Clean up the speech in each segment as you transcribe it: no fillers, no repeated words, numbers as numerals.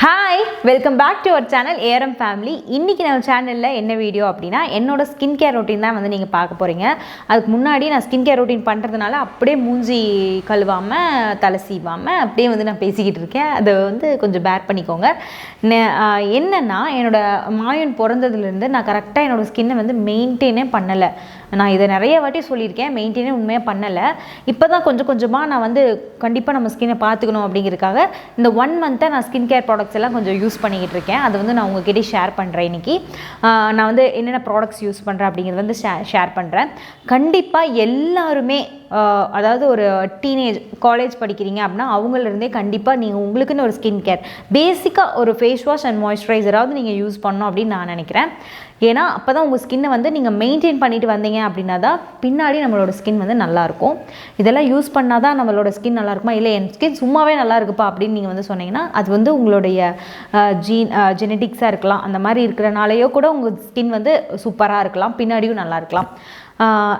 Hi, welcome back to our channel Eram family. இன்றைக்கி நம்ம சேனலில் என்ன வீடியோ அப்படின்னா என்னோட ஸ்கின் கேர் ரொட்டீன் தான் வந்து நீங்கள் பார்க்க போகிறீங்க. அதுக்கு முன்னாடி நான் ஸ்கின் கேர் ரொட்டீன் பண்ணுறதுனால அப்படியே மூஞ்சி கழுவாமல் தலை சீவாமல் அப்படியே வந்து நான் பேசிக்கிட்டு இருக்கேன். அதை வந்து கொஞ்சம் பேர் பண்ணிக்கோங்க. என்னென்னா என்னோடய மாயன் பிறந்ததுலேருந்து நான் கரெக்டாக என்னோடய ஸ்கின்னை வந்து மெயின்டைனே பண்ணலை. நான் இதை நிறைய வாட்டி சொல்லியிருக்கேன், மெயின்டைனே உண்மையாக பண்ணலை. இப்போ தான் கொஞ்சம் கொஞ்சமாக நான் வந்து கண்டிப்பாக நம்ம ஸ்கின்னை பார்த்துக்கணும் அப்படிங்கிறதுக்காக இந்த 1 மந்த்தாக நான் ஸ்கின் கேர் ப்ராடக்ட்ஸ் எல்லாம் கொஞ்சம் யூஸ் பண்ணிக்கிட்டு இருக்கேன். அது வந்து நான் உங்ககிட்ட ஷேர் பண்ணுறேன். இன்றைக்கி நான் வந்து என்னென்ன ப்ராடக்ட்ஸ் யூஸ் பண்ணுறேன் அப்படிங்கிறது வந்து ஷேர் பண்ணுறேன். கண்டிப்பாக எல்லாருமே அதாவது ஒரு டீனேஜ் காலேஜ் படிக்கிறீங்க அப்படின்னா அவங்களிருந்தே கண்டிப்பாக நீங்கள் உங்களுக்குன்னு ஒரு ஸ்கின் கேர் பேசிக்காக ஒரு ஃபேஸ் வாஷ் அண்ட் மாய்ஸ்சரைசராவது நீங்கள் யூஸ் பண்ணணும் அப்படின்னு நான் நினைக்கிறேன். ஏன்னா அப்போ தான் உங்கள் ஸ்கின்னை வந்து நீங்கள் மெயின்டைன் பண்ணிட்டு வந்தீங்க அப்படின்னா தான் பின்னாடி நம்மளோட ஸ்கின் வந்து நல்லாயிருக்கும். இதெல்லாம் யூஸ் பண்ணால் தான் நம்மளோட ஸ்கின் நல்லாயிருக்குமா, இல்லை என் ஸ்கின் சும்மாவே நல்லா இருக்குப்பா அப்படின்னு நீங்கள் வந்து சொன்னீங்கன்னா அது வந்து உங்களுடைய ஜெனட்டிக்ஸாக இருக்கலாம். அந்த மாதிரி இருக்கிறனாலேயோ கூட உங்கள் ஸ்கின் வந்து சூப்பராக இருக்கலாம், பின்னாடியும் நல்லா இருக்கலாம்.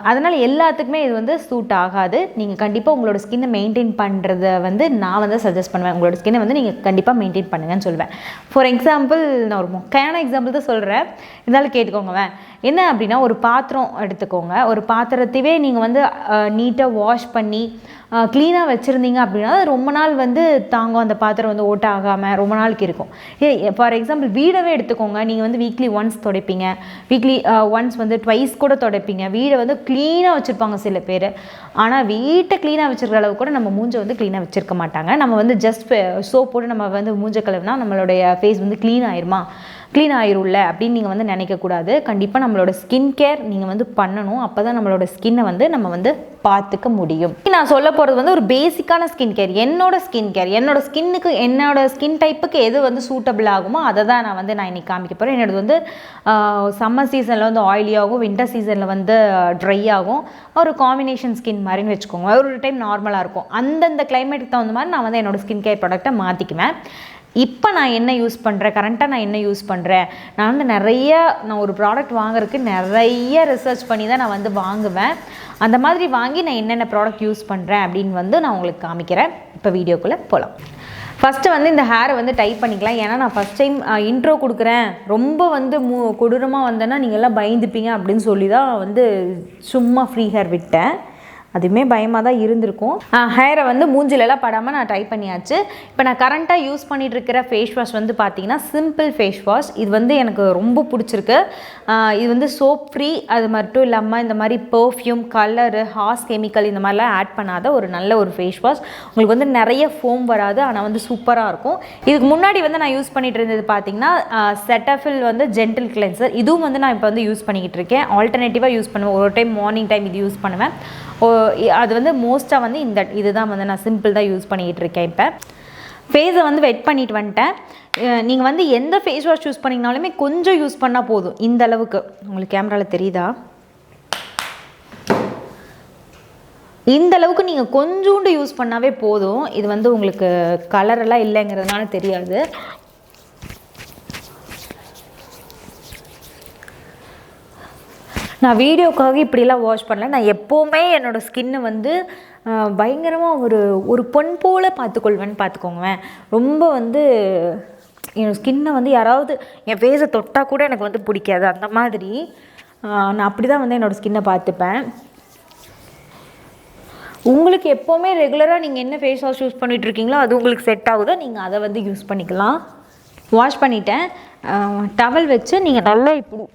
அதனால் எல்லாத்துக்குமே இது வந்து சூட் ஆகாது. நீங்கள் கண்டிப்பாக உங்களோட ஸ்கின்னை மெயின்டைன் பண்ணுறத வந்து நான் வந்து சஜஸ்ட் பண்ணுவேன். உங்களோட ஸ்கின்னை வந்து நீங்கள் கண்டிப்பாக மெயின்டைன் பண்ணுங்கன்னு சொல்லுவேன். ஃபார் எக்ஸாம்பிள் நான் ஒரு மொக்கையான எக்ஸாம்பிள் தான் சொல்கிறேன், இருந்தாலும் கேட்டுக்கோங்க. என்ன அப்படின்னா ஒரு பாத்திரம் எடுத்துக்கோங்க. ஒரு பாத்திரத்தையே நீங்கள் வந்து நீட்டாக வாஷ் பண்ணி க்ளீனாக வச்சுருந்தீங்க அப்படின்னா ரொம்ப நாள் வந்து தாங்கும். அந்த பாத்திரம் வந்து ஓட்ட ஆகாமல் ரொம்ப நாளைக்கு இருக்கும். ஃபார் எக்ஸாம்பிள் வீடவே எடுத்துக்கோங்க. நீங்கள் வந்து வீக்லி ஒன்ஸ் துடைப்பீங்க, வீக்லி ஒன்ஸ் வந்து ட்வைஸ் கூட துடைப்பீங்க. வீடை வந்து க்ளீனாக வச்சுருப்பாங்க சில பேர். ஆனால் வீட்டை க்ளீனாக வச்சுருக்கிற அளவு கூட நம்ம மூஞ்சை வந்து க்ளீனாக வச்சுருக்க மாட்டாங்க. நம்ம வந்து ஜஸ்ட் சோப் போட்டு நம்ம வந்து மூஞ்சை கழுவினா நம்மளுடைய ஃபேஸ் வந்து க்ளீன் ஆயிரும்ல அப்படின்னு நீங்கள் வந்து நினைக்கக்கூடாது. கண்டிப்பாக நம்மளோட ஸ்கின் கேர் நீங்கள் வந்து பண்ணணும். அப்போ தான் நம்மளோட ஸ்கின்னை வந்து நம்ம வந்து பார்த்துக்க முடியும். நான் சொல்ல போகிறது வந்து ஒரு பேசிக்கான ஸ்கின் கேர். என்னோட ஸ்கின்னுக்கு என்னோட ஸ்கின் டைப்புக்கு எது வந்து சூட்டபிள் ஆகுமோ அதை தான் நான் இன்றைக்கி காமிக்க போகிறேன். என்னோடது வந்து சம்மர் சீசனில் வந்து ஆயிலியாகும், வின்டர் சீசனில் வந்து ட்ரை ஆகும். ஒரு காம்பினேஷன் ஸ்கின் மாதிரின்னு வச்சுக்கோங்க. ஒரு டைம் நார்மலாக இருக்கும். அந்தந்த கிளைமேட்டுக்கு தகுந்த மாதிரி நான் வந்து என்னோடய ஸ்கின் கேர் ப்ராடக்ட்டை மாற்றிக்குவேன். இப்போ நான் என்ன யூஸ் பண்ணுறேன், கரண்ட்டாக நான் என்ன யூஸ் பண்ணுறேன், நான் வந்து நான் ஒரு ப்ராடக்ட் வாங்குறதுக்கு நிறைய ரிசர்ச் பண்ணி தான் நான் வந்து வாங்குவேன். அந்த மாதிரி வாங்கி நான் என்னென்ன ப்ராடக்ட் யூஸ் பண்ணுறேன் அப்படின்னு வந்து நான் உங்களுக்கு காமிக்கிறேன். இப்போ வீடியோக்குள்ளே போகலாம். ஃபஸ்ட்டு வந்து இந்த ஹேரை வந்து டைப் பண்ணிக்கலாம். ஏன்னா நான் ஃபஸ்ட் டைம் இன்ட்ரோ கொடுக்குறேன், ரொம்ப வந்து கொடூரமாக வந்தேன்னா நீங்கள்லாம் பயந்துப்பீங்க அப்படின்னு சொல்லி தான் வந்து சும்மா ஃப்ரீ ஹேர் விட்டேன். அதுவுமே பயமாக தான் இருந்திருக்கும். ஹேரை வந்து மூஞ்சிலெல்லாம் படாமல் நான் டைப் பண்ணியாச்சு. இப்போ நான் கரண்ட்டாக யூஸ் பண்ணிகிட்டு இருக்கிற ஃபேஸ் வாஷ் வந்து பார்த்திங்கன்னா சிம்பிள் ஃபேஸ் வாஷ். இது வந்து எனக்கு ரொம்ப பிடிச்சிருக்கு. இது வந்து சோப் ஃப்ரீ, அது மட்டும் இல்லாமல் இந்த மாதிரி பெர்ஃப்யூம், கலரு, ஹார்ஸ் கெமிக்கல் இந்த மாதிரிலாம் ஆட் பண்ணாத ஒரு நல்ல ஒரு ஃபேஸ் வாஷ். உங்களுக்கு வந்து நிறைய ஃபோம் வராது, ஆனால் வந்து சூப்பராக இருக்கும். இதுக்கு முன்னாடி வந்து நான் யூஸ் பண்ணிகிட்டு இருந்தது பார்த்திங்கன்னா செட்டஃபில் வந்து ஜென்டில் கிளென்சர். இதுவும் வந்து நான் இப்போ வந்து யூஸ் பண்ணிக்கிட்டு இருக்கேன். ஆல்டர்னேட்டிவாக யூஸ் பண்ணுவேன். ஒரு டைம் மார்னிங் டைம் இது யூஸ் பண்ணுவேன். அது வந்து மோஸ்ட்டாக வந்து இதுதான் வந்து நான் சிம்பிள் தான் யூஸ் பண்ணிக்கிட்டு இருக்கேன். இப்போ ஃபேஸை வந்து வெட் பண்ணிட்டு வந்துட்டேன். நீங்கள் வந்து எந்த ஃபேஸ் வாஷ் யூஸ் பண்ணிங்கனாலுமே கொஞ்சம் யூஸ் பண்ணால் போதும். இந்த அளவுக்கு உங்களுக்கு கேமராவில் தெரியுதா, இந்த அளவுக்கு நீங்கள் கொஞ்சோண்டு யூஸ் பண்ணாவே போதும். இது வந்து உங்களுக்கு கலரெல்லாம் இல்லைங்கிறதுனால தெரியாது. நான் வீடியோக்காக இப்படிலாம் வாஷ் பண்ணல. நான் எப்போவுமே என்னோடய ஸ்கின்னை வந்து பயங்கரமாக ஒரு பொன் போல் பார்த்துக்கோங்க. ரொம்ப வந்து என்னோடய ஸ்கின்னை வந்து யாராவது என் ஃபேஸை தொட்டால் கூட எனக்கு வந்து பிடிக்காது. அந்த மாதிரி நான் அப்படி தான் வந்து என்னோடய ஸ்கின்னை பார்த்துப்பேன். உங்களுக்கு எப்போவுமே ரெகுலராக நீங்கள் என்ன ஃபேஸ் வாஷ் யூஸ் பண்ணிகிட்ருக்கீங்களோ அது உங்களுக்கு செட் ஆகுதோ நீங்கள் அதை வந்து யூஸ் பண்ணிக்கலாம். வாஷ் பண்ணிவிட்டேன். டவல் வச்சு நீங்கள் நல்லா இப்படி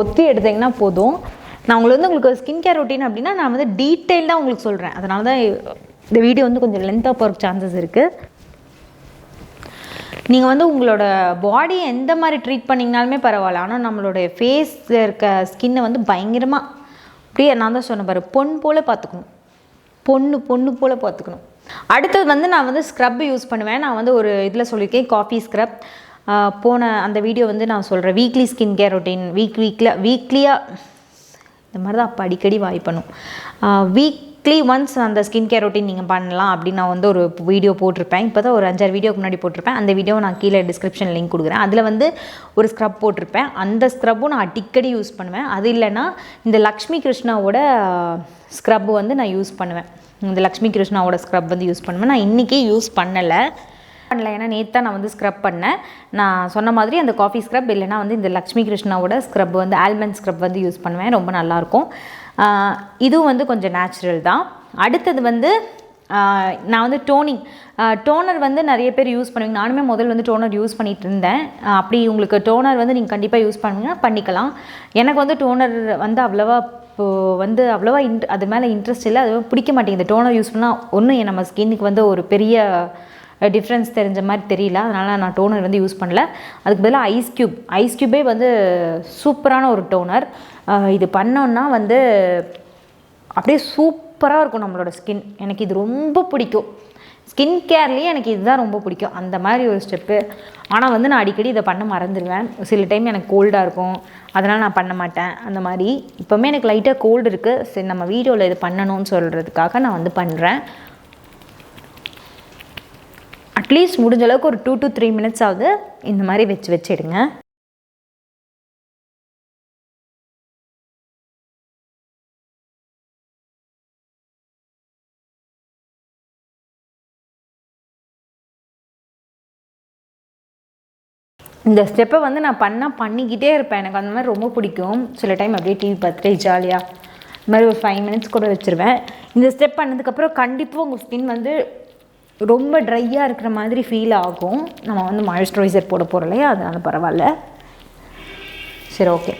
ஒத்தி எடுத்தீங்கன்னா போதும். நான் உங்களுக்கு ஸ்கின் கேர் ரொட்டீன் அப்படின்னா நான் வந்து டீட்டெயில்டாக உங்களுக்கு சொல்கிறேன். அதனால தான் இந்த வீடியோ வந்து கொஞ்சம் லென்த்தாக போகிற சான்சஸ் இருக்குது. நீங்கள் வந்து உங்களோட பாடியை எந்த மாதிரி ட்ரீட் பண்ணிங்கனாலுமே பரவாயில்ல, ஆனால் நம்மளுடைய ஃபேஸில் இருக்க ஸ்கின்னை வந்து பயங்கரமாக அப்படியே நான் தான் சொன்ன பாரு பொன் போல் பார்த்துக்கணும். பொண்ணு போல் பார்த்துக்கணும். அடுத்தது வந்து நான் வந்து ஸ்க்ரப் யூஸ் பண்ணுவேன். நான் வந்து ஒரு இதில் சொல்லியிருக்கேன், காஃபி ஸ்க்ரப். போன அந்த வீடியோ வந்து நான் சொல்கிறேன். வீக்லி ஸ்கின் கேர் ரொட்டீன் வீக்லியாக இந்த மாதிரி தான் அப்போ அடிக்கடி வாய் பண்ணும். வீக்லி ஒன்ஸ் அந்த ஸ்கின் கேர் ரொட்டீன் நீங்கள் பண்ணலாம் அப்படின்னு நான் வந்து ஒரு வீடியோ போட்டிருப்பேன். இப்போ தான் ஒரு 5-6 வீடியோக்கு முன்னாடி போட்டிருப்பேன். அந்த வீடியோவை நான் கீழே டிஸ்கிரிப்ஷன் லிங்க் கொடுக்குறேன். அதில் வந்து ஒரு ஸ்க்ரப் போட்டிருப்பேன். அந்த ஸ்க்ரப்பும் நான் அடிக்கடி யூஸ் பண்ணுவேன். அது இல்லைன்னா இந்த லக்ஷ்மி கிருஷ்ணாவோட ஸ்க்ரப் வந்து நான் யூஸ் பண்ணுவேன். இந்த லக்ஷ்மி கிருஷ்ணாவோட ஸ்க்ரப் வந்து யூஸ் பண்ணுவேன். நான் இன்றைக்கி யூஸ் பண்ணலை, ஏன்னா நேற்று நான் வந்து ஸ்க்ரப் பண்ணேன். நான் சொன்ன மாதிரி அந்த காஃபி ஸ்க்ரப் இல்லைனா வந்து இந்த லக்ஷ்மி கிருஷ்ணாவோட ஸ்க்ரப் வந்து ஆல்மண்ட் ஸ்க்ரப் வந்து யூஸ் பண்ணுவேன். ரொம்ப நல்லாயிருக்கும். இதுவும் வந்து கொஞ்சம் நேச்சுரல் தான். அடுத்தது வந்து நான் வந்து டோனர் வந்து நிறைய பேர் யூஸ் பண்ணுவீங்க. நானுமே முதல்ல வந்து டோனர் யூஸ் பண்ணிகிட்டு இருந்தேன். அப்படி உங்களுக்கு டோனர் வந்து நீங்கள் கண்டிப்பாக யூஸ் பண்ணுவீங்கன்னா பண்ணிக்கலாம். எனக்கு வந்து டோனர் வந்து அவ்வளோவா அது மேலே இன்ட்ரெஸ்ட் இல்லை. அது பிடிக்க மாட்டேங்குது. டோனர் யூஸ் பண்ணால் ஒன்றும் நம்ம ஸ்கின்னுக்கு வந்து ஒரு பெரிய டிஃப்ரென்ஸ் தெரிஞ்ச மாதிரி தெரியல. அதனால் நான் டோனர் வந்து யூஸ் பண்ணல. அதுக்கு பதிலாக ஐஸ் க்யூபே வந்து சூப்பரான ஒரு டோனர். இது பண்ணோன்னா வந்து அப்படியே சூப்பராக இருக்கும் நம்மளோட ஸ்கின். எனக்கு இது ரொம்ப பிடிக்கும். ஸ்கின் கேர்லேயே எனக்கு இதுதான் ரொம்ப பிடிக்கும், அந்த மாதிரி ஒரு ஸ்டெப்பு. ஆனால் வந்து நான் அடிக்கடி இதை பண்ண மறந்துடுவேன். சில டைம் எனக்கு கோல்டாக இருக்கும், அதனால் நான் பண்ண மாட்டேன். அந்த மாதிரி இப்போவுமே எனக்கு லைட்டாக கோல்டு இருக்குது. சரி, நம்ம வீடியோவில் இது பண்ணணும்னு சொல்கிறதுக்காக நான் வந்து பண்ணுறேன். அட்லீஸ்ட் முடிஞ்ச அளவுக்கு ஒரு 2 to 3 minutes ஆகுது இந்த மாதிரி வச்சுடுங்க. இந்த ஸ்டெப்பை வந்து நான் பண்ணிக்கிட்டே இருப்பேன். எனக்கு அந்த மாதிரி ரொம்ப பிடிக்கும். சில டைம் அப்படியே டிவி பார்த்துட்டு ஜாலியாக இந்த மாதிரி ஒரு 5 minutes கூட வச்சுருவேன். இந்த ஸ்டெப் பண்ணதுக்கப்புறம் கண்டிப்பாக உங்கள் ஸ்கின் வந்து ரொம்ப ட்ரையாக இருக்கிற மாதிரி ஃபீல் ஆகும். நம்ம வந்து மாய்ஸ்சரைசர் போட போகிறோம் இல்லையா, அதனால் பரவாயில்ல. சரி, ஓகே.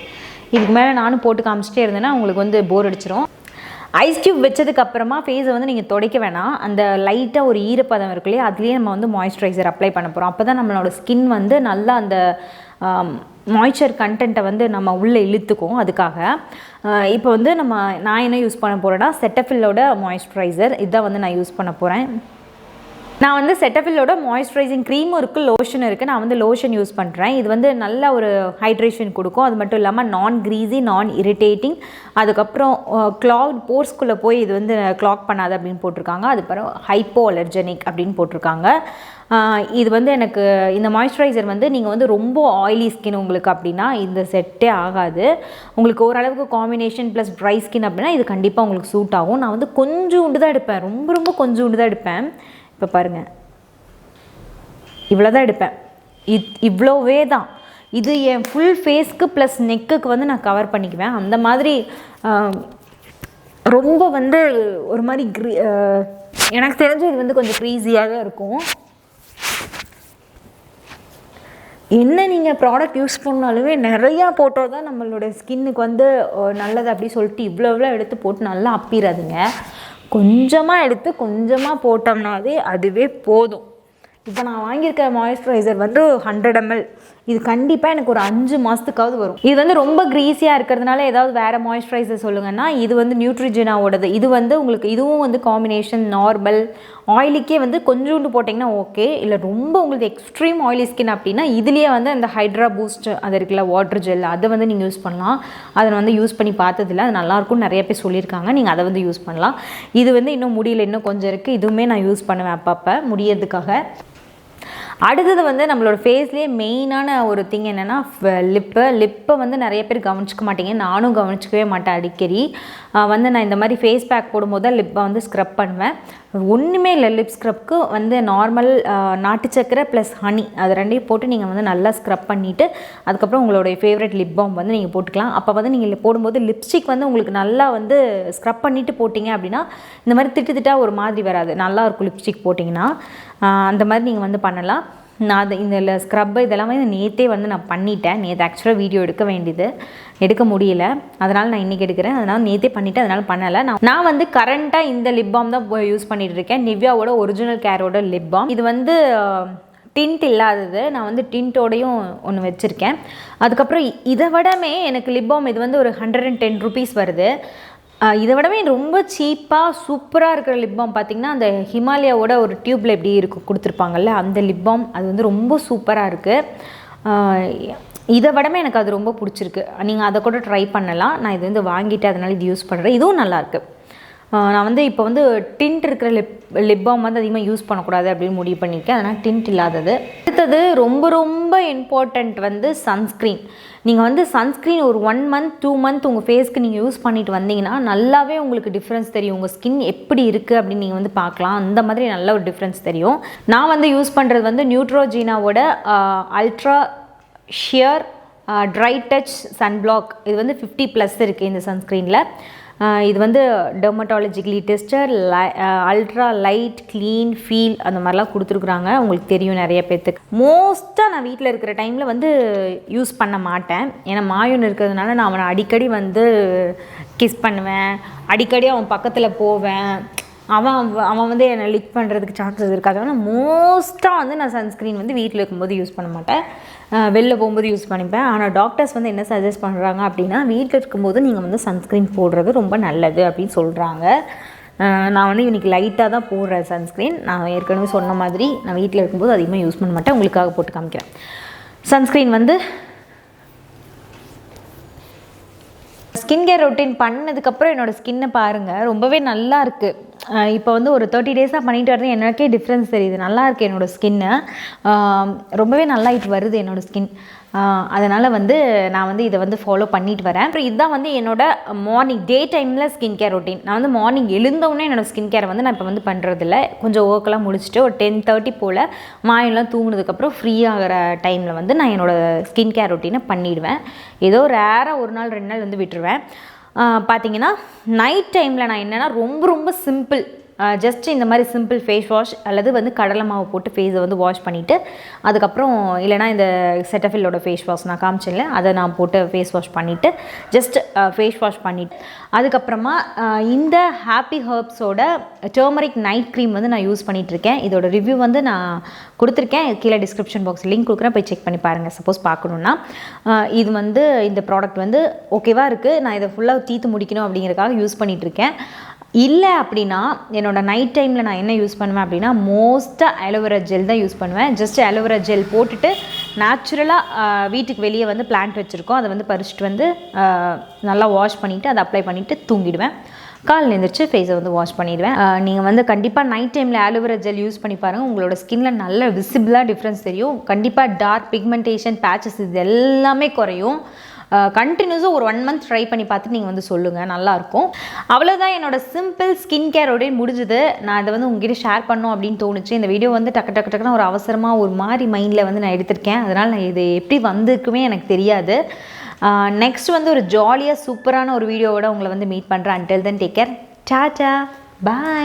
இதுக்கு மேலே நானும் போட்டு காமிச்சிட்டே இருந்தேன்னா உங்களுக்கு வந்து போர் அடிச்சிடும். ஐஸ் க்யூப் வச்சதுக்கப்புறமா ஃபேஸை வந்து நீங்கள் துடைக்க வேணாம். அந்த லைட்டாக ஒரு ஈரப்பதம் இருக்கு இல்லையா, அதுலேயே நம்ம வந்து மாய்ஸ்சரைசர் அப்ளை பண்ண போகிறோம். அப்போ தான் நம்மளோட ஸ்கின் வந்து நல்லா அந்த மாய்ஸ்சர் கண்டென்ட்டை வந்து நம்ம உள்ளே இழுத்துக்கும். அதுக்காக இப்போ வந்து நான் என்ன யூஸ் பண்ண போகிறேன்னா செட்டஃபில்லோட மாய்ஸ்சரைசர் இதான் வந்து நான் யூஸ் பண்ண போகிறேன். நான் வந்து செட்டஃபில்லோட மாய்ஸ்சரைசிங் க்ரீமும் இருக்குது, லோஷன் இருக்குது. நான் வந்து லோஷன் யூஸ் பண்ணுறேன். இது வந்து நல்ல ஒரு ஹைட்ரேஷன் கொடுக்கும். அது மட்டும் இல்லாமல் நான் க்ரீஸி, நான் இரிட்டேட்டிங், அதுக்கப்புறம் க்ளாக் போர்ஸ்குள்ளே போய் இது வந்து க்ளாக் பண்ணாது அப்படின்னு போட்டிருக்காங்க. அதுக்கப்புறம் ஹைப்போ அலர்ஜெனிக் அப்படின்னு போட்டிருக்காங்க. இது வந்து எனக்கு இந்த மாய்ஸ்சரைசர் வந்து நீங்கள் வந்து ரொம்ப ஆயிலி ஸ்கின் உங்களுக்கு அப்படின்னா இந்த செட்டே ஆகாது. உங்களுக்கு ஓரளவுக்கு காம்பினேஷன் ப்ளஸ் ட்ரை ஸ்கின் அப்படின்னா இது கண்டிப்பாக உங்களுக்கு சூட் ஆகும். நான் வந்து கொஞ்சோண்டு தான் எடுப்பேன், ரொம்ப கொஞ்சோண்டு தான் எடுப்பேன். இப்போ பாருங்கள், இவ்வளோ தான் எடுப்பேன். இவ்வளோவே தான். இது என் ஃபுல் ஃபேஸ்க்கு ப்ளஸ் நெக்குக்கு வந்து நான் கவர் பண்ணிக்குவேன். அந்த மாதிரி ரொம்ப வந்து ஒரு மாதிரி எனக்கு தெரிஞ்சு இது வந்து கொஞ்சம் க்ரீஸியாக தான் இருக்கும். என்ன நீங்கள் ப்ராடக்ட் யூஸ் பண்ணாலுமே நிறையா போட்டால் தான் நம்மளோட ஸ்கின்னுக்கு வந்து நல்லது அப்படி சொல்லிட்டு இவ்வளோ எடுத்து போட்டு நல்லா அப்பிடாதுங்க. கொஞ்சமாக எடுத்து கொஞ்சமாக போட்டோம்னாலே அதுவே போதும். இப்போ நான் வாங்கியிருக்கிற மாய்ஸ்சரைசர் வந்து 100 ml. இது கண்டிப்பாக எனக்கு ஒரு 5 மாதத்துக்காவது வரும். இது வந்து ரொம்ப க்ரீஸியாக இருக்கிறதுனால ஏதாவது வேறு மாய்ஸ்சரைசர் சொல்லுங்கன்னா இது வந்து நியூட்ரிஜெனாவோடது. இது வந்து உங்களுக்கு இதுவும் வந்து காம்பினேஷன் நார்மல் ஆயிலுக்கே வந்து கொஞ்சோண்டு போட்டிங்கன்னா ஓகே. இல்லை ரொம்ப உங்களுக்கு எக்ஸ்ட்ரீம் ஆயிலி ஸ்கின் அப்படின்னா இதுலேயே வந்து அந்த ஹைட்ரா பூஸ்ட் அது இருக்குல்ல, வாட்டர் ஜெல், அதை வந்து நீங்கள் யூஸ் பண்ணலாம். அதை வந்து யூஸ் பண்ணி பார்த்ததில்ல, அது நல்லாயிருக்கும்னு நிறைய பேர் சொல்லியிருக்காங்க. நீங்கள் அதை வந்து யூஸ் பண்ணலாம். இது வந்து இன்னும் முடியல, இன்னும் கொஞ்சம் இருக்குது. இதுவுமே நான் யூஸ் பண்ணுவேன் அப்பப்போ முடியறதுக்காக. அடுத்தது வந்து நம்மளோட ஃபேஸ்லேயே மெயினான ஒரு திங் என்னென்னா லிப்பை வந்து நிறைய பேர் கவனிச்சிக்க மாட்டேங்க. நானும் கவனிச்சிக்கவே மாட்டேன். அடிக்கடி வந்து நான் இந்த மாதிரி ஃபேஸ் பேக் போடும்போது தான் லிப்பை வந்து ஸ்க்ரப் பண்ணுவேன். ஒன்றுமே இல்லை, லிப் ஸ்க்ரப்க்கு வந்து நார்மல் நாட்டு சக்கரை ப்ளஸ் ஹனி அது ரெண்டையும் போட்டு நீங்கள் வந்து நல்லா ஸ்க்ரப் பண்ணிவிட்டு அதுக்கப்புறம் உங்களுடைய ஃபேவரட் லிப் பாம் வந்து நீங்கள் போட்டுக்கலாம். அப்போ வந்து நீங்கள் போடும்போது லிப்ஸ்டிக் வந்து உங்களுக்கு நல்லா வந்து ஸ்க்ரப் பண்ணிவிட்டு போட்டிங்க அப்படின்னா இந்த மாதிரி திட்டு ஒரு மாதிரி வராது, நல்லாயிருக்கும் லிப்ஸ்டிக் போட்டிங்கன்னா. அந்த மாதிரி நீங்கள் வந்து பண்ணலாம். நான் இந்த ஸ்க்ரப்பு இதெல்லாம் வந்து நேற்றே வந்து நான் பண்ணிட்டேன். நேற்று ஆக்சுவலாக வீடியோ எடுக்க முடியல, அதனால் நான் இன்றைக்கி எடுக்கிறேன். அதனால் நேற்றே பண்ணிவிட்டேன், அதனால் பண்ணலை. நான் வந்து கரண்ட்டாக இந்த லிப் பாம் தான் யூஸ் பண்ணிகிட்டு இருக்கேன். நிவ்யாவோட ஒரிஜினல் கேரோட லிப் பாம். இது வந்து டிண்ட் இல்லாதது. நான் வந்து டிண்ட்டோடையும் ஒன்று வச்சுருக்கேன். அதுக்கப்புறம் இதை விடமே எனக்கு லிப் பாம் இது வந்து ஒரு 110 rupees வருது. இதை விடவே ரொம்ப சீப்பாக சூப்பராக இருக்கிற லிப் பாம் பார்த்திங்கன்னா அந்த ஹிமாலயாவோட ஒரு டியூப்பில் எப்படி கொடுத்துருப்பாங்கல்ல அந்த லிப் பாம். அது வந்து ரொம்ப சூப்பராக இருக்குது. இதை விடமே எனக்கு அது ரொம்ப பிடிச்சிருக்கு. நீங்கள் அதை கூட ட்ரை பண்ணலாம். நான் இது வந்து வாங்கிட்டு அதனால் இது யூஸ் பண்ணுறேன். இதுவும் நல்லாயிருக்கு. நான் வந்து இப்போ வந்து டிண்ட் இருக்கிற லிப் பாம் வந்து அதிகமாக யூஸ் பண்ணக்கூடாது அப்படின்னு முடிவு பண்ணியிருக்கேன். அதனால் டிண்ட் இல்லாதது. அடுத்தது ரொம்ப ரொம்ப இம்பார்ட்டண்ட் வந்து சன்ஸ்க்ரீன். நீங்கள் வந்து சன்ஸ்க்ரீன் ஒரு 1 month 2 month உங்கள் ஃபேஸ்க்கு நீங்கள் யூஸ் பண்ணிட்டு வந்தீங்கன்னா நல்லாவே உங்களுக்கு டிஃப்ரென்ஸ் தெரியும். உங்கள் ஸ்கின் எப்படி இருக்குது அப்படின்னு நீங்கள் வந்து பார்க்கலாம். அந்த மாதிரி நல்ல ஒரு டிஃப்ரென்ஸ் தெரியும். நான் வந்து யூஸ் பண்ணுறது வந்து நியூட்ரோஜீனாவோட ultra sheer dry touch sunblock. இது வந்து 50+ இருக்குது இந்த சன்ஸ்க்ரீனில். இது வந்து dermatologically tested, ultra light clean feel அந்த மாதிரிலாம் கொடுத்துருக்குறாங்க. உங்களுக்கு தெரியும் நிறைய பேர்த்துக்கு. மோஸ்ட்டாக நான் வீட்டில் இருக்கிற டைமில் வந்து யூஸ் பண்ண மாட்டேன். ஏன்னா மாயன் இருக்கிறதுனால நான் அவனை அடிக்கடி வந்து கிஸ் பண்ணுவேன், அடிக்கடி அவன் பக்கத்தில் போவேன். அவன் வந்து என்னை லிக் பண்ணுறதுக்கு சான்சஸ் இருக்காது. ஆனால் மோஸ்ட்டாக வந்து நான் சன்ஸ்க்ரீன் வந்து வீட்டில் இருக்கும்போது யூஸ் பண்ண மாட்டேன், வெளில போகும்போது யூஸ் பண்ணிப்பேன். ஆனால் டாக்டர்ஸ் வந்து என்ன சஜஸ்ட் பண்ணுறாங்க அப்படின்னா வீட்டில் இருக்கும்போது நீங்கள் வந்து சன்ஸ்க்ரீன் போடுறது ரொம்ப நல்லது அப்படின்னு சொல்கிறாங்க. நான் வந்து இன்றைக்கி லைட்டாக தான் போடுறேன் சன்ஸ்க்ரீன். நான் ஏற்கனவே சொன்ன மாதிரி நான் வீட்டில் இருக்கும்போது அதிகமாக யூஸ் பண்ண மாட்டேன். உங்களுக்காக போட்டு காமிக்கிறேன். சன்ஸ்க்ரீன் வந்து ஸ்கின் கேர் ரொட்டீன் பண்ணதுக்கப்புறம் என்னோடய ஸ்கின்னை பாருங்கள், ரொம்பவே நல்லா இருக்குது. இப்போ வந்து ஒரு 30 days பண்ணிட்டு வரது எனக்கே டிஃப்ரென்ஸ் தெரியுது. நல்லா இருக்குது என்னோடய ஸ்கின்னு, ரொம்பவே நல்லாயிட்டு வருது என்னோடய ஸ்கின். அதனால் வந்து நான் வந்து இதை வந்து ஃபாலோ பண்ணிட்டு வரேன். அப்புறம் இதுதான் வந்து என்னோடய மார்னிங் டே டைமில் ஸ்கின் கேர் ரொட்டீன். நான் வந்து மார்னிங் எழுந்தவுடனே என்னோடய ஸ்கின் கேரை வந்து நான் இப்போ வந்து பண்ணுறதில்ல. கொஞ்சம் ஒர்க்கெல்லாம் முடிச்சுட்டு ஒரு 10:30 போல் மாயெல்லாம் தூங்கினதுக்கப்புறம் ஃப்ரீ ஆகிற டைமில் வந்து நான் என்னோடய ஸ்கின் கேர் ரொட்டீனை பண்ணிவிடுவேன். ஏதோ ரேராக 1 நாள் 2 நாள் வந்து விட்டுருவேன். பார்த்தீங்கன்னா நைட் டைமில் நான் என்னென்னா ரொம்ப ரொம்ப சிம்பிள், ஜஸ்ட் இந்த மாதிரி சிம்பிள் ஃபேஸ் வாஷ் அல்லது வந்து கடலை மாவு போட்டு ஃபேஸை வந்து வாஷ் பண்ணிவிட்டு அதுக்கப்புறம் இல்லைனா இந்த செட்டஃபில்லோட ஃபேஸ் வாஷ் நான் காமிச்சேன்ல அதை நான் போட்டு ஃபேஸ் வாஷ் பண்ணிவிட்டு ஜஸ்ட் ஃபேஸ் வாஷ் பண்ணிவிட்டு அதுக்கப்புறமா இந்த ஹாப்பி ஹர்ப்ஸோட டர்மரிக் நைட் க்ரீம் வந்து நான் யூஸ் பண்ணிகிட்ருக்கேன். இதோட ரிவ்யூ வந்து நான் கொடுத்துருக்கேன், கீழே டிஸ்கிரிப்ஷன் பாக்ஸ் லிங்க் கொடுக்குறேன், போய் செக் பண்ணி பாருங்கள் சப்போஸ் பார்க்கணுன்னா. இது வந்து இந்த ப்ராடக்ட் வந்து ஓகேவாக இருக்குது. நான் இதை ஃபுல்லாக தீர்த்து முடிக்கணும் அப்படிங்கிறதுக்காக யூஸ் பண்ணிகிட்ருக்கேன். இல்லை அப்படின்னா என்னோடய நைட் டைமில் நான் என்ன யூஸ் பண்ணுவேன் அப்படின்னா மோஸ்ட்டாக அலோவேரா ஜெல் தான் யூஸ் பண்ணுவேன். ஜஸ்ட் அலோவேரா ஜெல் போட்டுட்டு நேச்சுரலாக வீட்டுக்கு வெளியே வந்து பிளான்ட் வச்சுருக்கோம், அதை வந்து பறிச்சுட்டு வந்து நல்லா வாஷ் பண்ணிவிட்டு அதை அப்ளை பண்ணிவிட்டு தூங்கிடுவேன். காலையில் எழுந்திரிச்சு ஃபேஸை வந்து வாஷ் பண்ணிடுவேன். நீங்கள் வந்து கண்டிப்பாக நைட் டைமில் ஆலோவேரா ஜெல் யூஸ் பண்ணி பாருங்கள். உங்களோட ஸ்கின்ல நல்ல விசிபிளாக டிஃப்ரென்ஸ் தெரியும். கண்டிப்பாக டார்க் பிக்மெண்டேஷன் பேச்சஸ் இது எல்லாமே குறையும். கண்டினியூஸாக ஒரு 1 month ட்ரை பண்ணி பார்த்துட்டு நீங்கள் வந்து சொல்லுங்கள், நல்லாயிருக்கும். அவ்வளோதான் என்னோட சிம்பிள் ஸ்கின் கேர் ரொட்டீன் முடிஞ்சுது. நான் அதை வந்து உங்ககிட்ட ஷேர் பண்ணோம் அப்படின்னு தோணுச்சு. இந்த வீடியோ வந்து டக்குன்னு ஒரு அவசரமாக ஒரு மாதிரி மைண்டில் வந்து நான் எடுத்திருக்கேன். அதனால் நான் இது எப்படி வந்திருக்குமே எனக்கு தெரியாது. நெக்ஸ்ட் வந்து ஒரு ஜாலியாக சூப்பரான ஒரு வீடியோவோட உங்களை வந்து மீட் பண்ணுறேன். Until then take care, tata, பாய்.